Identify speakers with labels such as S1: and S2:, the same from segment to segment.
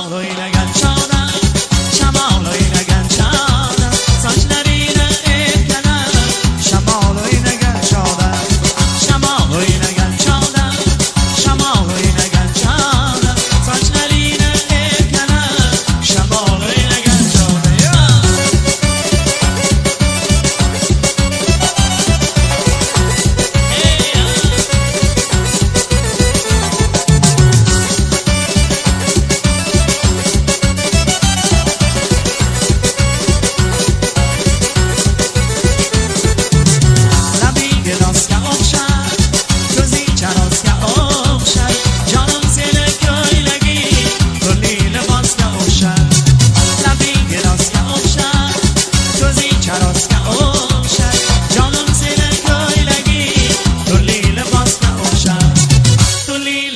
S1: Shamol o'ynagan chog'da, shamol o'ynagan chog'da, sochlarini erkalab. Shamol o'ynagan chog'da, shamol o'ynagan chog'da, shamol o'ynagan chog'da, sochlarini erkalab. Shamol o'ynagan chog'da,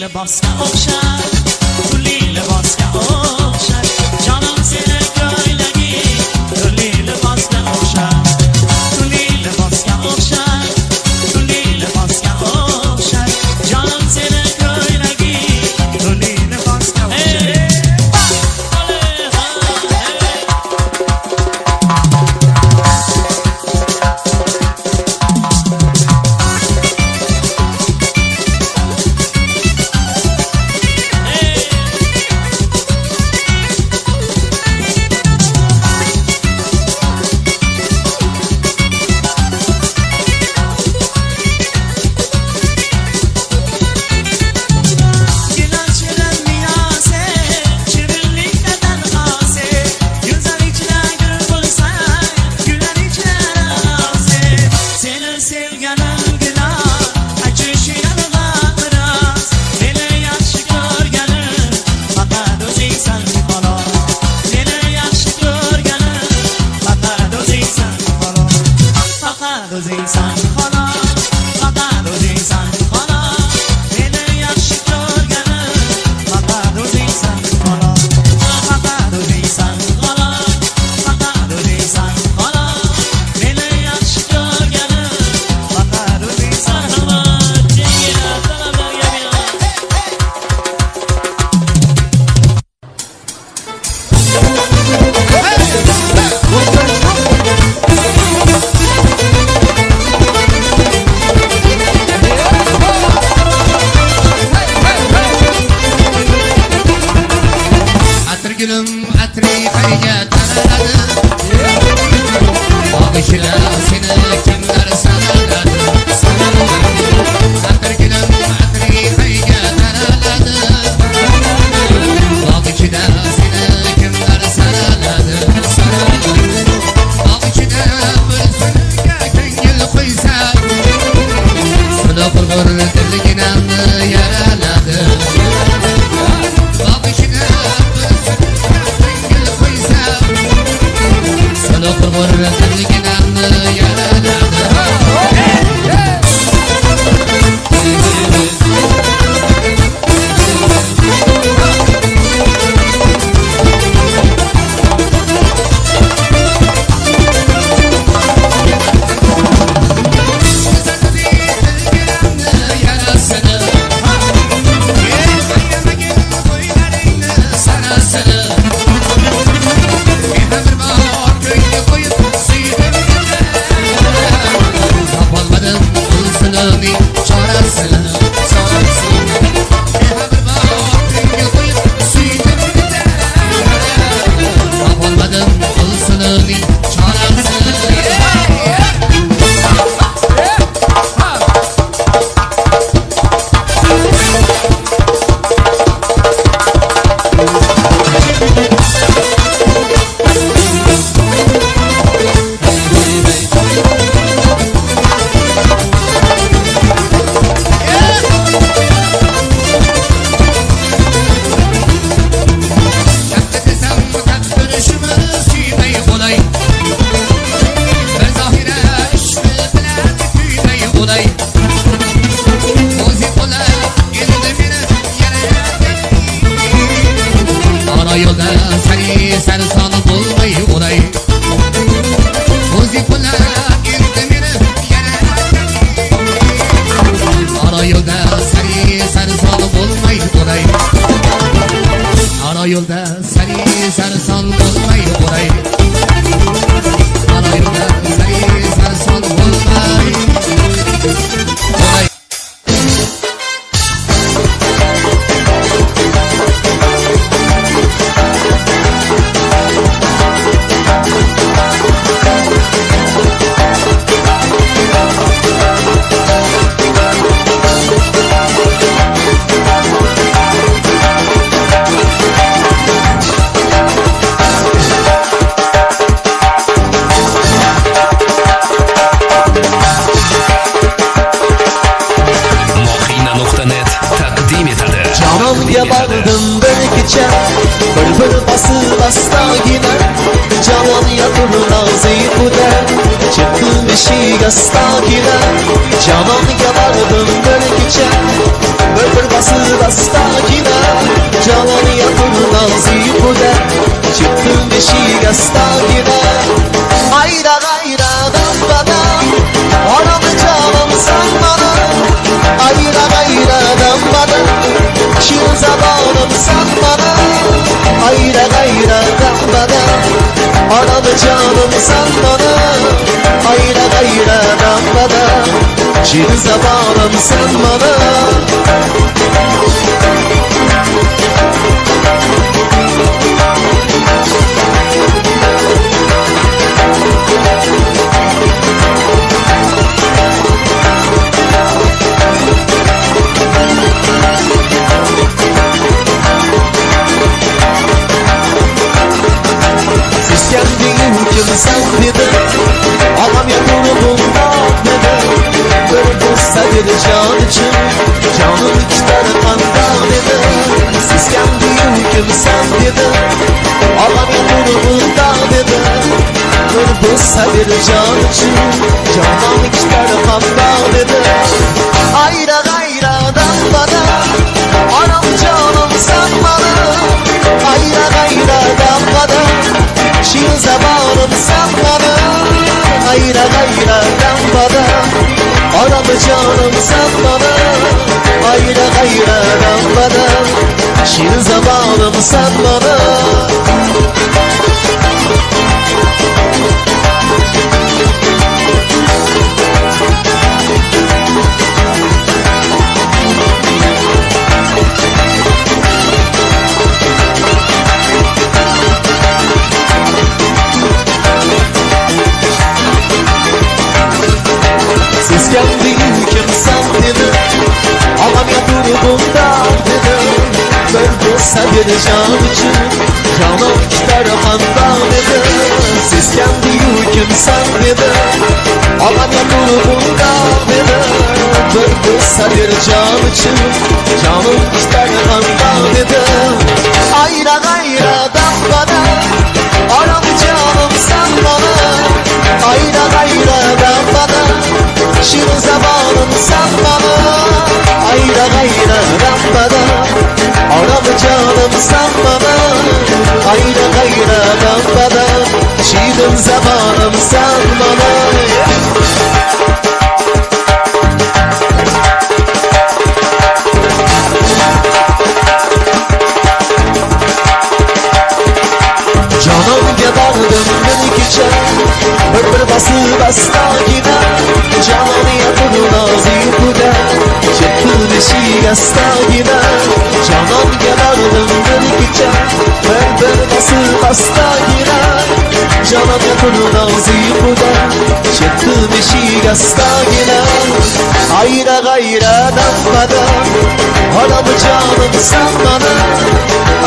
S1: libosga o'xshar, turli libosga o'xshar, jonim seni ko'ylagi, turli libosga o'xshar, turli libosga o'xshar, turli libosga o'xshar, jonim seni ko'ylagi, turli libosga o'xshar.
S2: yo'lda seni sarson bo'lmay qo'ray maloyimda seni sarson bo'lmay qo'ray
S3: Canımga bardim bir kecha bir basib astagina Javob yotur noziquda Chiqdim beshik astagina Canımga bardim bir kecha bir basib astagina Javob yotur noziquda Chiqdim beshik astagina Ayra g'ayra dambada Onam jonim san mana Ayra g'ayra dambada Şirin zamanım sen bana Ayra gayra dambada Anam canım sen bana Ayra gayra dambada Şirin zamanım sen bana Sen dedi, ağam yakınımdan dedi Bir bulsa dedi can için, canım ister kandan dedi Siz kendi yükümsen dedi, ağam yakınımdan dedi Bir bulsa dedi can için, canım ister kandan dedi Ayra gayradan bana, anam canım sen bana Ayra gayradan bana Şirin zamanım sen bana Ayra gayra dambada Anam canım sen bana Ayra gayra dambada Şirin zamanım sen bana Kendi yükümsen dedi Ağam yapını bundan dedi Ben bulsa bir can için Canım ister kandan dedi Siz kendi yükümsen dedi Ağam yapını bundan dedi Ben bulsa bir can için Canım ister kandan dedi Ayra gayra dambada Anam canım sen bana Ayra gayra dambada Şirin zamanım sen bana Ayra gayra dambada Anam canım sen bana Ayra gayra dambada Şirin zamanım sen bana Canım gebardım bir gece Bir basib astagina Canım yakın noziquda Chiqdim beshik astagina Canım gebardim bir kecha Bir basib astagina Canım yakın noziquda Chiqdim beshik astagina Ayra gayra dambada Anam canım sen bana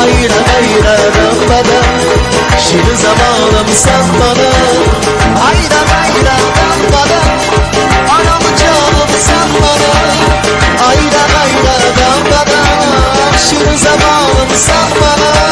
S3: Ayra gayra dambada Şirin zamanım sen bana Ayra gayra dambada Anam canım sen bana Ayra gayra dambada Şirin zamanım sen bana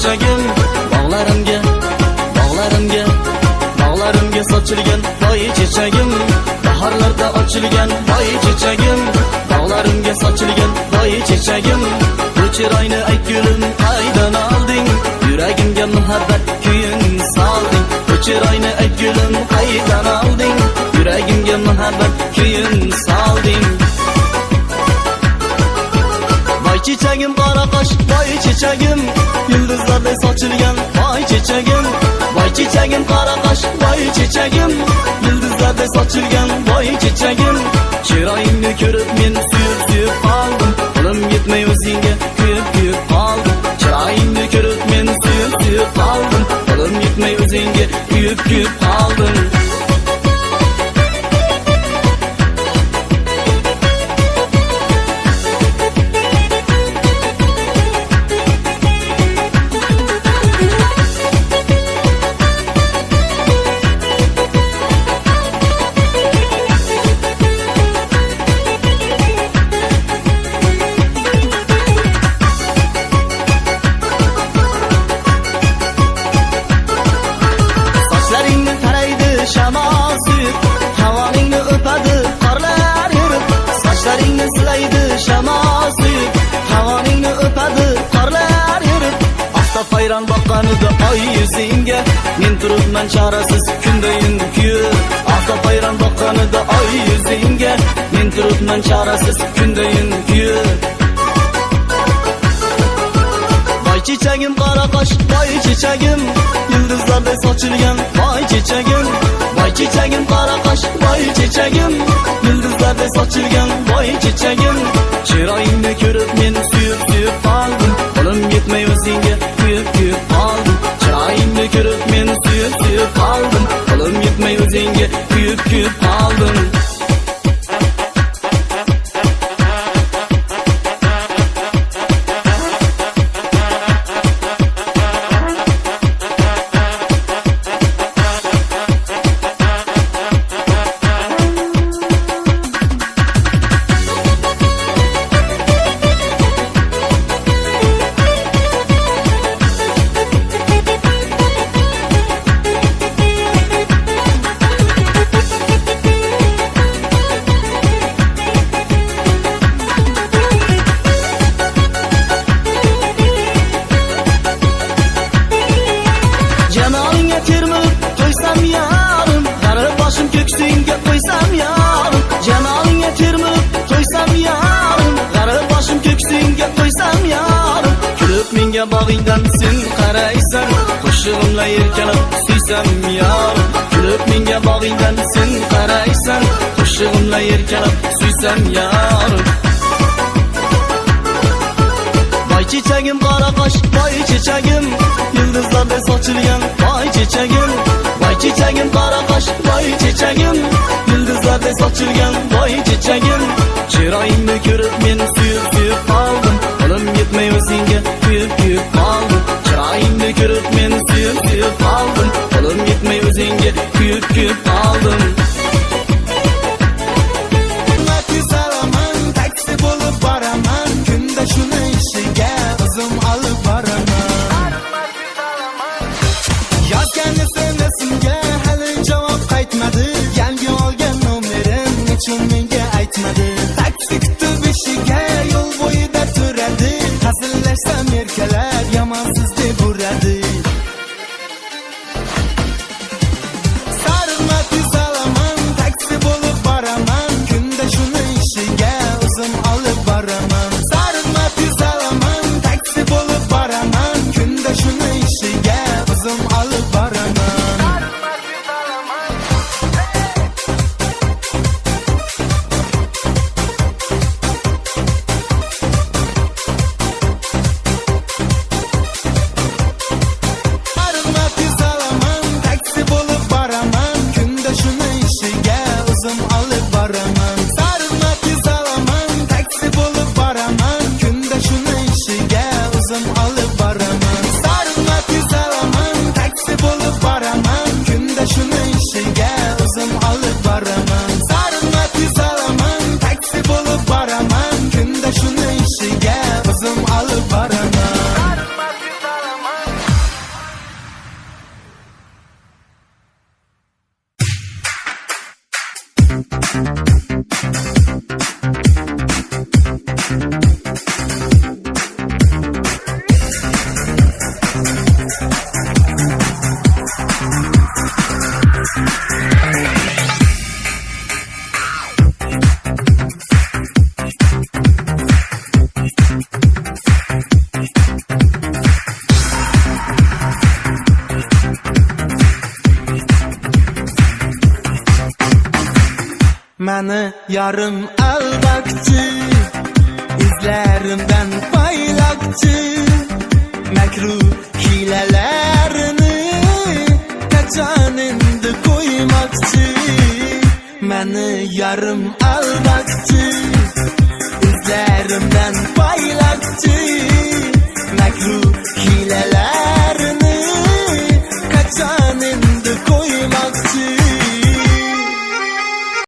S3: chechagim bog'larimga sochilgan voy chechagim bahorlarda ochilgan voy chechagim bog'larimga sochilgan voy chechagim bu chiroyni aytgulim qaydan olding yuragimga muhabbat kuyin solding bu chiroyni aytgulim qaydan olding yuragimga muhabbat kuyin solding voy chechagim qora qosh voy chechagim yulduzlarday sochilgan voy chechagim voy chechagim qora qosh voy chechagim yulduzlarday sochilgan voy chechagim chiroyingni ko'rib men suyib qoldim qo'lim yetmay o'zingga kuyib qoldim chiroyingni ko'rib men suyib qoldim qo'lim yetmay o'zingga kuyib qoldim Hayran baqqanida oy yuzingga men turibman chorasiz kundayin kuyib oftob hayron baqqanida oy yuzingga men turibman chorasiz kundayin kuyib voy chechagim qora qosh voy chechagim yulduzlarday sochilgan voy chechagim voy chechagim qora qosh voy chechagim yulduzlarday sochilgan voy chechagim chiroyingni ko'rib men suyib qoldim qo'lim yetmay o'zingga kuyib qoldim chiroyingni ko'rib men suyib qoldim qo'lim yetmay o'zingga kuyib qoldim Bag'ingdan sen qaraysan qo'shig'imla erkalab suysam yorim kulib menga bag'ingdan sen qaraysan qo'shig'imla erkalab suysam yorim voy chechagim qora qosh voy chechagim yulduzlarday sochilgan voy chechagim voy chechagim qora qosh voy chechagim yulduzlarday sochilgan voy chechagim chiroyingni ko'rib men suyib qoldim qo'lim yetmay o'zingga kuyib qoldim chiroyingni ko'rib men suyib qoldim qo'lim yetmay o'zingga kuyib qoldim
S4: taksi bo'lib boraman kunda shuni ishiga o'zim olib boraman yozgan SMS'imga hali javob qaytmadi yangi olgan nomerim nechun menga aytmadi taksi kutib ishiga yo'l bo'yida turadi hazillashsam erkalar yomonsiz deb uradi sarma tez olaman taksi bo'lib boraman kunda shuni ishiga o'zim olib boraman sarma tez olaman taksi bo'lib boraman kunda shuni ishiga o'zim olib boraman meni yarım almoqchi, izlarimdan payloqchi, makruh hiylalarini qachon endi qo'ymoqchi, meni yarım almoqchi, izlarimdan